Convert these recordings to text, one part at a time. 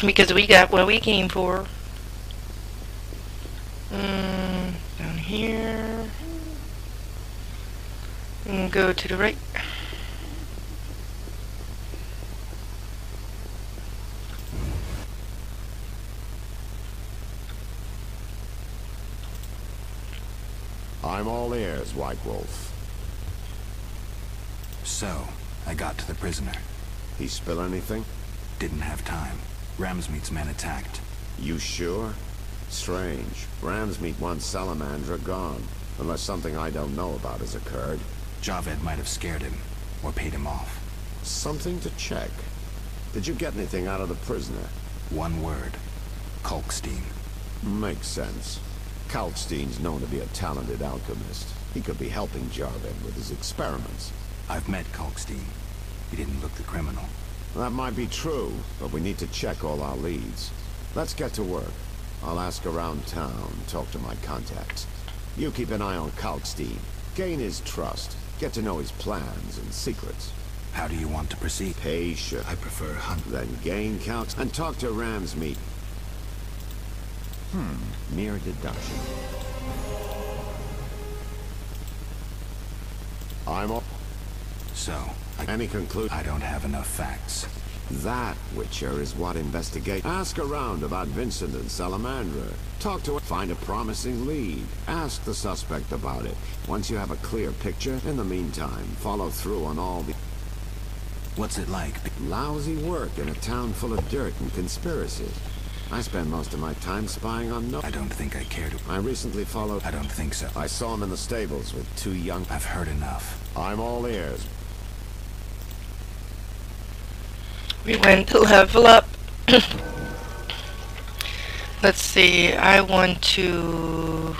Because we got what we came for. Down here. And go to the right. I'm all ears, White Wolf. So, I got to the prisoner. He spill anything? Didn't have time. Ramsmeat's men attacked. You sure? Strange. Ramsmeat wants Salamandra gone. Unless something I don't know about has occurred. Javed might have scared him, or paid him off. Something to check. Did you get anything out of the prisoner? One word. Kalkstein. Makes sense. Kalkstein's known to be a talented alchemist. He could be helping Javed with his experiments. I've met Kalkstein. He didn't look the criminal. That might be true, but we need to check all our leads. Let's get to work. I'll ask around town, talk to my contacts. You keep an eye on Kalkstein. Gain his trust. Get to know his plans and secrets. How do you want to proceed? Patient. I prefer hunt. Then gain Kalkstein and talk to Ramsmeat. Mere deduction. I'm all... So, Any conclusion? I don't have enough facts. That, Witcher, is what investigate. Ask around about Vincent and Salamandra. Talk to her. Find a promising lead. Ask the suspect about it. Once you have a clear picture, in the meantime, follow through on all the... What's it like? Lousy work in a town full of dirt and conspiracy. I spend most of my time spying on no... I don't think I care to... I recently followed... I don't think so. I saw him in the stables with two young... I've heard enough. I'm all ears. We went to level up. Let's see, I want to...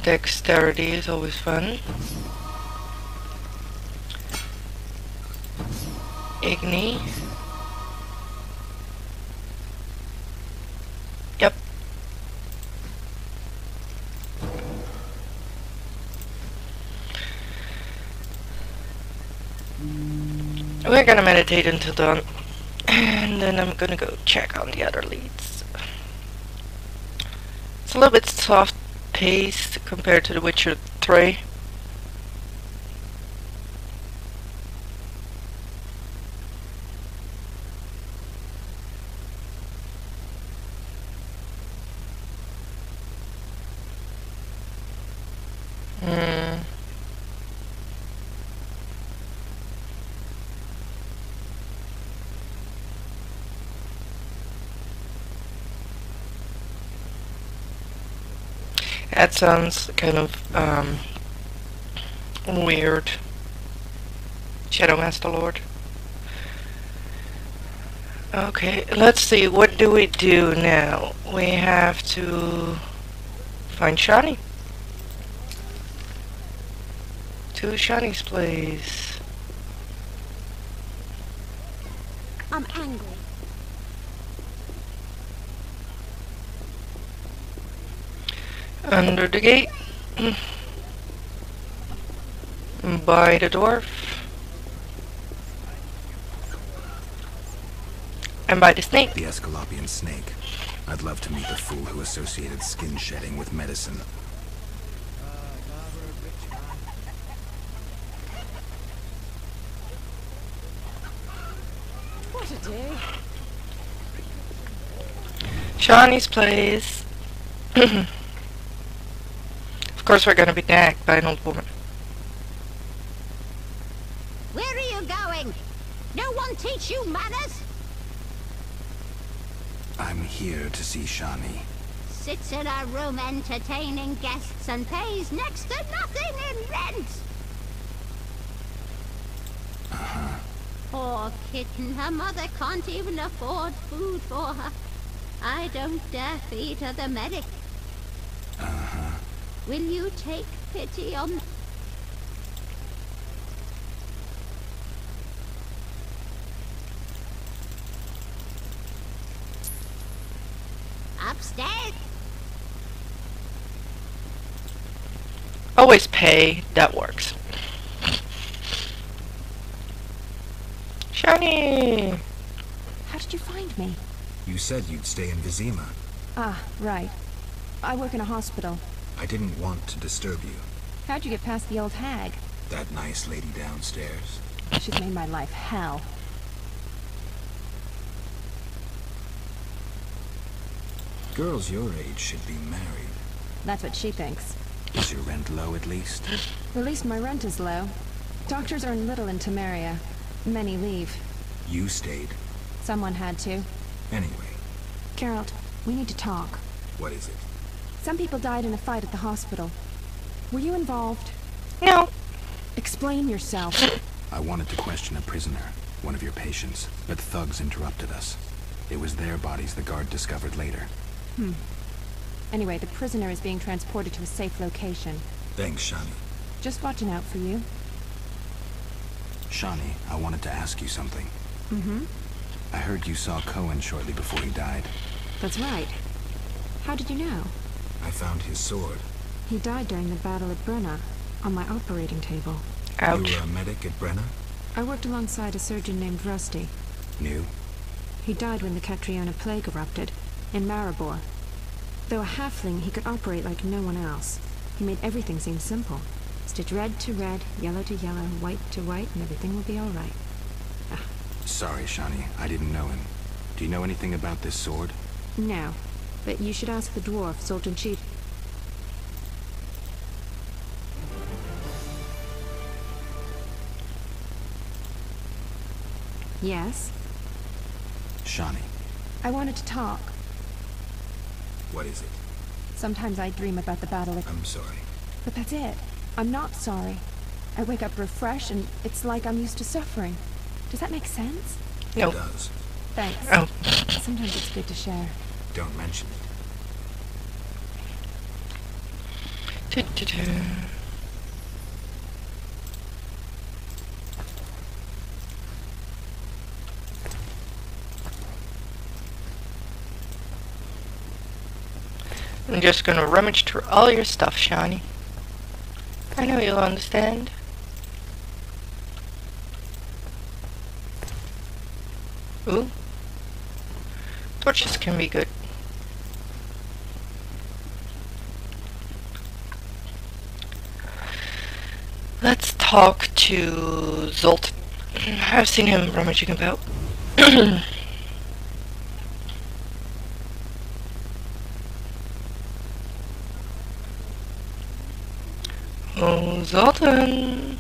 Dexterity is always fun. Igni. Yep. We're gonna meditate until dawn, and then I'm gonna go check on the other leads. It's a little bit soft paced compared to The Witcher 3. That sounds kind of weird. Shadow Master Lord. Okay, let's see, what do we do now? We have to find Shani. To Shani's place. I'm angry. Under the gate. By the dwarf. And by the snake. The Escalopian snake. I'd love to meet the fool who associated skin shedding with medicine. What a day. Shani's place. Of course we're gonna be nagged by an old woman. Where are you going? No one teach you manners? I'm here to see Shani. Sits in a room entertaining guests and pays next to nothing in rent. Uh-huh. Poor kitten, her mother can't even afford food for her. I don't dare feed her the medic. Uh-huh. Will you take pity on... upstairs. Always pay. That works. Shiny! How did you find me? You said you'd stay in Vizima. Ah, right. I work in a hospital. I didn't want to disturb you. How'd you get past the old hag? That nice lady downstairs. She's made my life hell. Girls your age should be married. That's what she thinks. Is your rent low at least? At least my rent is low. Doctors earn little in Temeria. Many leave. You stayed. Someone had to. Anyway, Geralt, we need to talk. what is it? Some people died in a fight at the hospital. Were you involved? No. Explain yourself. I wanted to question a prisoner, one of your patients, but thugs interrupted us. It was their bodies the guard discovered later. Anyway, the prisoner is being transported to a safe location. Thanks, Shani. Just watching out for you. Shani, I wanted to ask you something. Mm-hmm. I heard you saw Cohen shortly before he died. That's right. How did you know? I found his sword. He died during the battle at Brenna, on my operating table. Ouch. You were a medic at Brenna? I worked alongside a surgeon named Rusty. New? He died when the Catriona plague erupted, in Maribor. Though a halfling, he could operate like no one else. He made everything seem simple. Stitch red to red, yellow to yellow, white to white, and everything will be all right. Sorry, Shani. I didn't know him. Do you know anything about this sword? No, but you should ask the dwarf, Sultan Chief. Yes? Shani, I wanted to talk. what is it? Sometimes I dream about the battle at... I'm sorry. But that's it. I'm not sorry. I wake up refreshed and it's like I'm used to suffering. Does that make sense? No. It does. Thanks. Oh. Sometimes it's good to share. Don't mention it. I'm just gonna rummage through all your stuff, Shani. I know you'll understand. Ooh. Torches can be good. Let's talk to Zoltan. I've seen him rummaging about. Oh, Zoltan.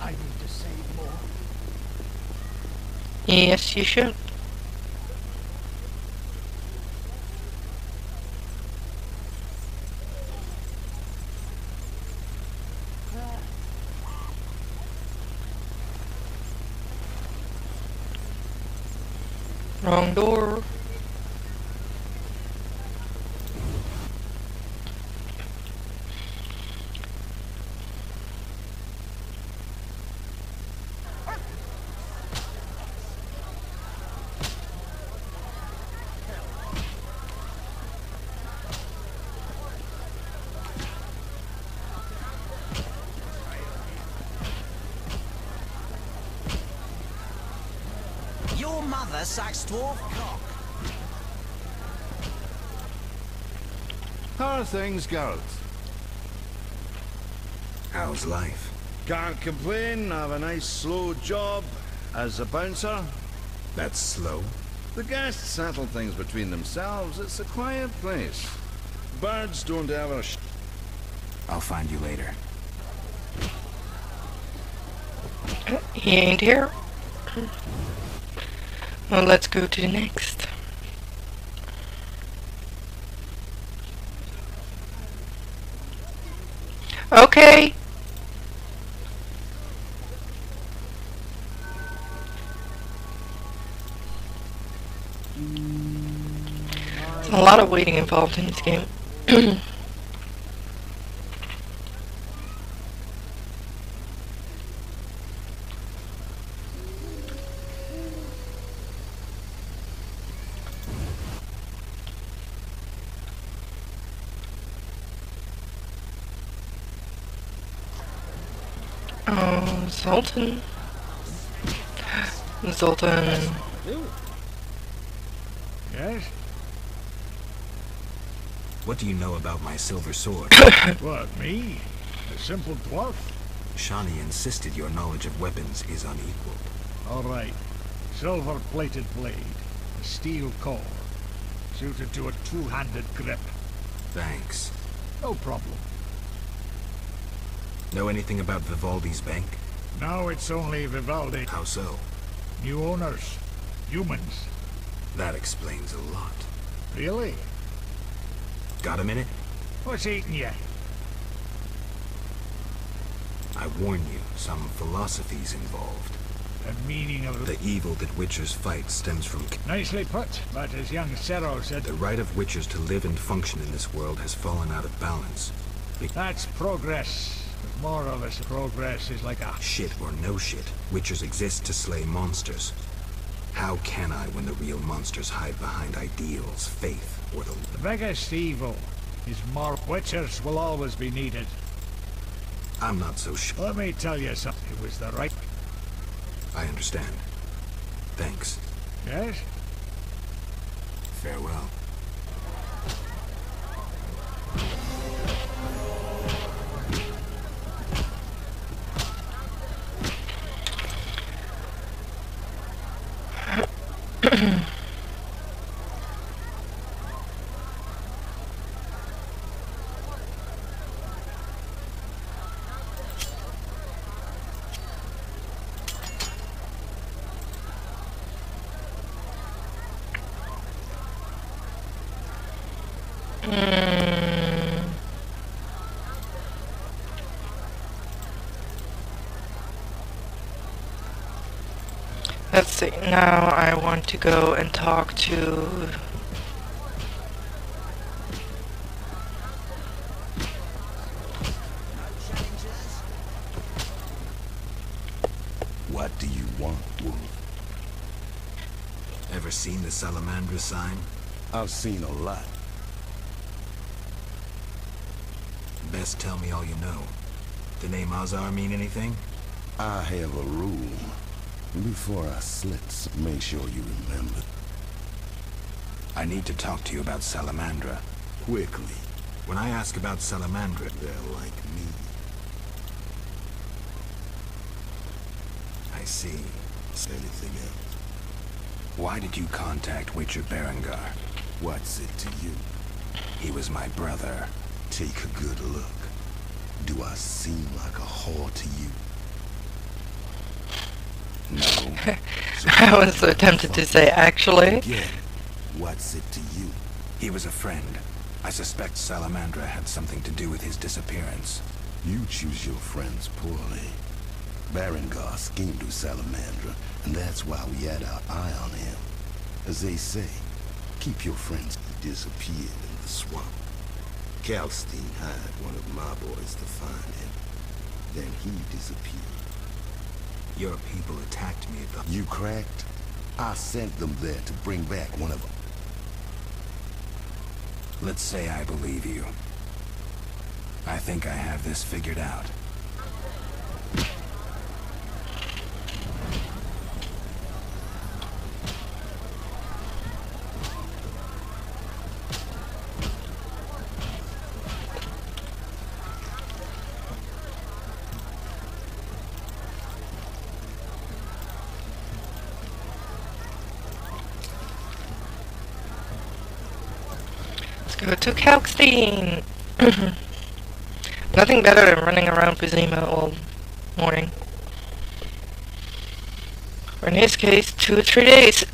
I need to save more. Yes, you should. Wrong door. Your mother sucks dwarf cock. How are things, Geralt? How's life? Can't complain. I have a nice slow job as a bouncer. That's slow. The guests settle things between themselves. It's a quiet place. Birds don't ever I'll find you later. He ain't here. Well, let's go to the next. Okay. There's a lot of waiting involved in this game. Oh, Zoltan. Zoltan. Yes? What do you know about my silver sword? What, me? A simple dwarf? Shani insisted your knowledge of weapons is unequaled. All right. Silver-plated blade. A steel core. Suited to a two-handed grip. Thanks. No problem. Know anything about Vivaldi's bank? Now it's only Vivaldi. How so? New owners. Humans. That explains a lot. Really? Got a minute? What's eating you? I warn you, some philosophy's involved. The meaning of The evil that Witchers fight stems from... Nicely put, but as young Cero said, The right of Witchers to live and function in this world has fallen out of balance. that's progress. But more or less progress is like a... Shit or no shit, Witchers exist to slay monsters. How can I when the real monsters hide behind ideals, faith, or the... The biggest evil is more Witchers will always be needed. I'm not so sure. Let me tell you something. It was the right... I understand. Thanks. Yes? Farewell. Let's see, now I want to go and talk to... What do you want, Wolf? Ever seen the Salamandra sign? I've seen a lot. Best tell me all you know. The name Azar mean anything? I have a rule. Before I slits, make sure you remember. I need to talk to you about Salamandra. Quickly. When I ask about Salamandra, They're like me. I see. Anything else? Why did you contact Witcher Berengar? What's it to you? He was my brother. Take a good look. Do I seem like a whore to you? No. I was so tempted to say, actually. Again, what's it to you? He was a friend. I suspect Salamandra had something to do with his disappearance. You choose your friends poorly. Berengar schemed with Salamandra, and that's why we had our eye on him. As they say, keep your friends. He disappeared in the swamp. Kalstein hired one of my boys to find him. Then he disappeared. Your people attacked me at the... You cracked? I sent them there to bring back one of them. Let's say I believe you. I think I have this figured out. Go to Kalkstein! Nothing better than running around Vizima all morning. Or in his case, 2 or 3 days.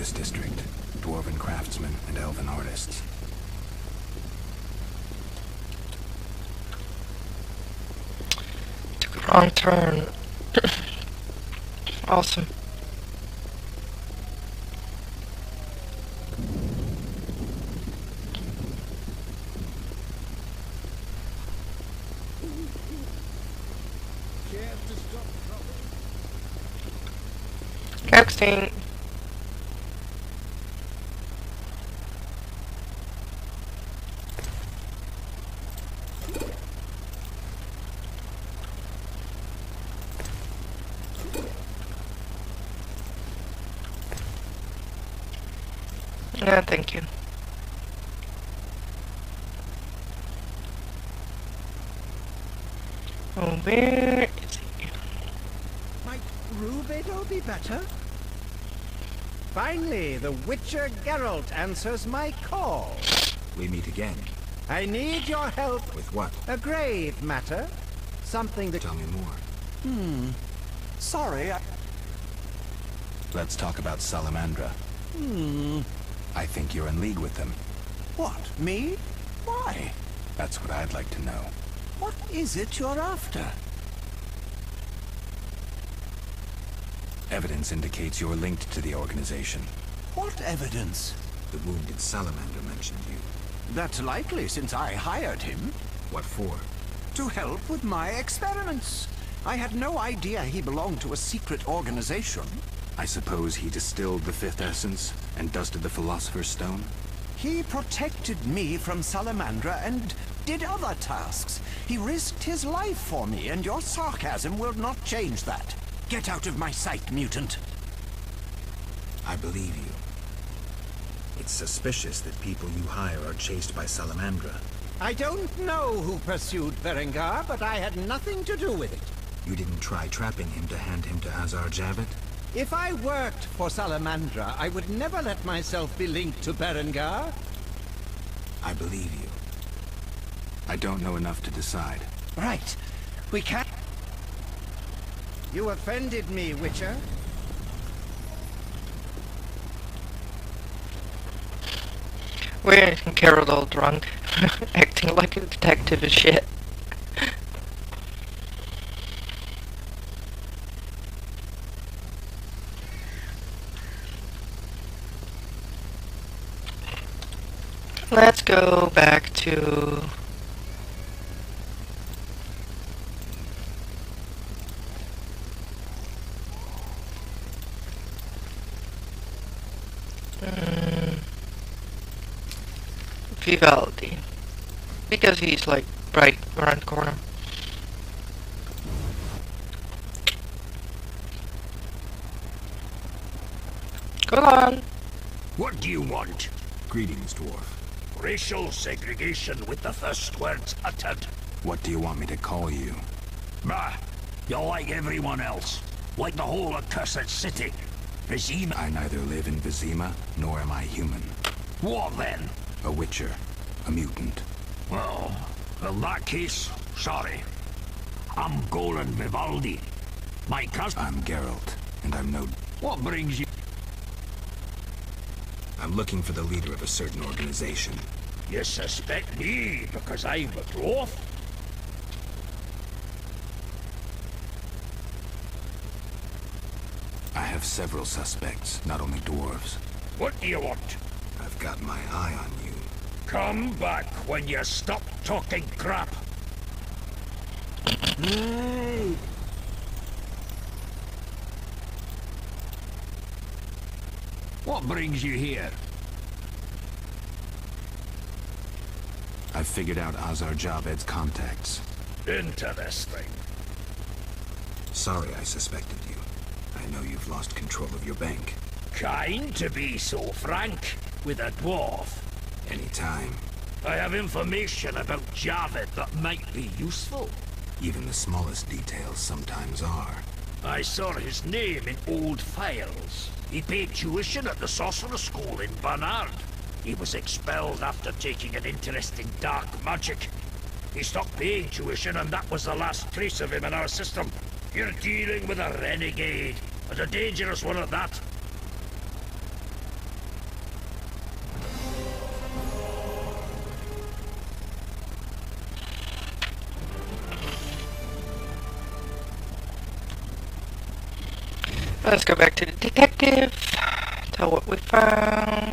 Commerce District. Dwarven craftsmen and elven artists. Took a wrong turn. Awesome. Texting. Yeah, thank you. Oh, where is he? Might Rubido be better? Finally, the Witcher Geralt answers my call. We meet again. I need your help. With what? A grave matter. Something that... Tell me more. Sorry, Let's talk about Salamandra. I think you're in league with them. What, me? Why? That's what I'd like to know. What is it you're after? Evidence indicates you're linked to the organization. What evidence? The wounded Salamander mentioned you. That's likely, since I hired him. What for? To help with my experiments. I had no idea he belonged to a secret organization. I suppose he distilled the fifth essence and dusted the Philosopher's Stone? He protected me from Salamandra and did other tasks. He risked his life for me, and your sarcasm will not change that. Get out of my sight, mutant. I believe you. It's suspicious that people you hire are chased by Salamandra. I don't know who pursued Berengar, but I had nothing to do with it. You didn't try trapping him to hand him to Azar Javed? If I worked for Salamandra, I would never let myself be linked to Berengar. I believe you. I don't know enough to decide. Right. We can't... You offended me, Witcher. We're Geralt all drunk, acting like a detective and shit. Let's go back to... Vivaldi. Because he's like right around the corner. Go on. What do you want? Greetings, dwarf. Racial segregation with the first words uttered. What do you want me to call you? Bah, you're like everyone else. Like the whole accursed city. Vizima. I neither live in Vizima, nor am I human. What then? A witcher. A mutant. Well, in that case, sorry. I'm Golan Vivaldi. My cousin... I'm Geralt, and I'm no... What brings you... I'm looking for the leader of a certain organization. You suspect me because I'm a dwarf? I have several suspects, not only dwarves. What do you want? I've got my eye on you. Come back when you stop talking crap. Hey. What brings you here? I've figured out Azar Javed's contacts. Interesting. Sorry I suspected you. I know you've lost control of your bank. Kind to be so frank with a dwarf. Anytime. I have information about Javed that might be useful. Even the smallest details sometimes are. I saw his name in old files. He paid tuition at the Sorcerer's School in Barnard. He was expelled after taking an interest in dark magic. He stopped paying tuition and that was the last trace of him in our system. You're dealing with a renegade, and a dangerous one at that. Let's go back to the detective. Tell what we found.